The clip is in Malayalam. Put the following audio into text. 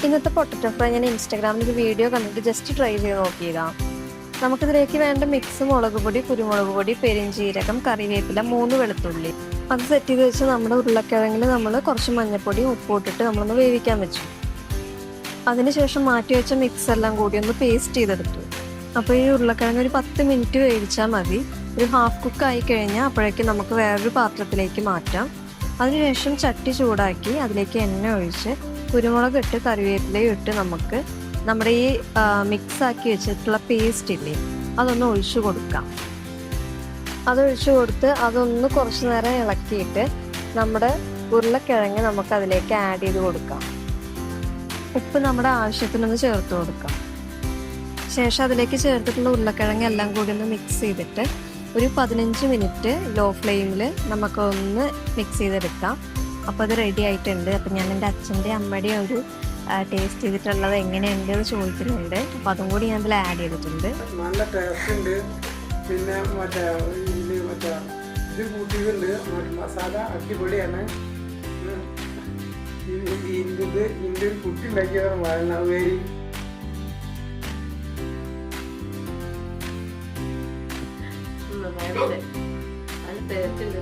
ഇന്നത്തെ പൊട്ടറ്റോ ഫ്രൈ ഞാൻ ഇൻസ്റ്റാഗ്രാമിൽ ഒരു വീഡിയോ കണ്ടിട്ട് ജസ്റ്റ് ട്രൈ ചെയ്ത് നോക്കിയതാണ്. നമുക്കിതിലേക്ക് വേണ്ട മിക്സ് മുളക് പൊടി, കുരുമുളക് പൊടി, പെരിഞ്ചീരകം, കറിവേപ്പില, 3 വെളുത്തുള്ളി. അത് സെറ്റ് ചെയ്ത് വെച്ച് നമ്മുടെ ഉരുളക്കിഴങ്ങിൽ നമ്മൾ കുറച്ച് മഞ്ഞൾപ്പൊടിയും ഉപ്പും ഇട്ടിട്ട് നമ്മളൊന്ന് വേവിക്കാൻ വെച്ചു. അതിനുശേഷം മാറ്റി വെച്ച മിക്സ് എല്ലാം കൂടി ഒന്ന് പേസ്റ്റ് ചെയ്തെടുത്തു. അപ്പോൾ ഈ ഉരുളക്കിഴങ്ങ് ഒരു 10 മിനിറ്റ് വേവിച്ചാൽ മതി. ഒരു ഹാഫ് കുക്ക് ആയി കഴിഞ്ഞാൽ അപ്പോഴേക്കും നമുക്ക് വേറൊരു പാത്രത്തിലേക്ക് മാറ്റാം. അതിനുശേഷം ചട്ടി ചൂടാക്കി അതിലേക്ക് എണ്ണ ഒഴിച്ച് കുരുമുളക് ഇട്ട് കറിവേപ്പിലയും ഇട്ട് നമുക്ക് നമ്മുടെ ഈ മിക്സാക്കി വെച്ചിട്ടുള്ള പേസ്റ്റ് ഇല്ലേ അതൊന്ന് ഒഴിച്ചു കൊടുക്കാം. അതൊഴിച്ചു കൊടുത്ത് അതൊന്ന് കുറച്ച് നേരം ഇളക്കിയിട്ട് നമ്മുടെ ഉരുളക്കിഴങ്ങ് നമുക്ക് അതിലേക്ക് ആഡ് ചെയ്ത് കൊടുക്കാം. ഉപ്പ് നമ്മുടെ ആവശ്യത്തിനൊന്ന് ചേർത്ത് കൊടുക്കാം. ശേഷം അതിലേക്ക് ചേർത്തിട്ടുള്ള ഉരുളക്കിഴങ്ങ് എല്ലാം കൂടി ഒന്ന് മിക്സ് ചെയ്തിട്ട് ഒരു 15 മിനിറ്റ് ലോ ഫ്ലെയിമിൽ നമുക്കൊന്ന് മിക്സ് ചെയ്തെടുക്കാം. അപ്പോൾ അത് റെഡി ആയിട്ടുണ്ട്. അപ്പം ഞാൻ എൻ്റെ അച്ഛൻ്റെ അമ്മയുടെയും ഒരു ടേസ്റ്റ് ചെയ്തിട്ടുള്ളത് എങ്ങനെയുണ്ട് എന്ന് ചോദിക്കുന്നുണ്ട്. അപ്പം അതും കൂടി ഞാൻ അതിൽ ആഡ് ചെയ്തിട്ടുണ്ട്. നല്ല ടേസ്റ്റ് ഉണ്ട്. പിന്നെ ഇത് കൂട്ടിയിട്ടുണ്ട്. മസാല അടിപൊളിയാണ്. ഇതിൻ്റെ ഒരു കുട്ടി ഉണ്ടാക്കിയവർ വഴണവേരി അതിന് ടേസ്റ്റ് ഉണ്ട്.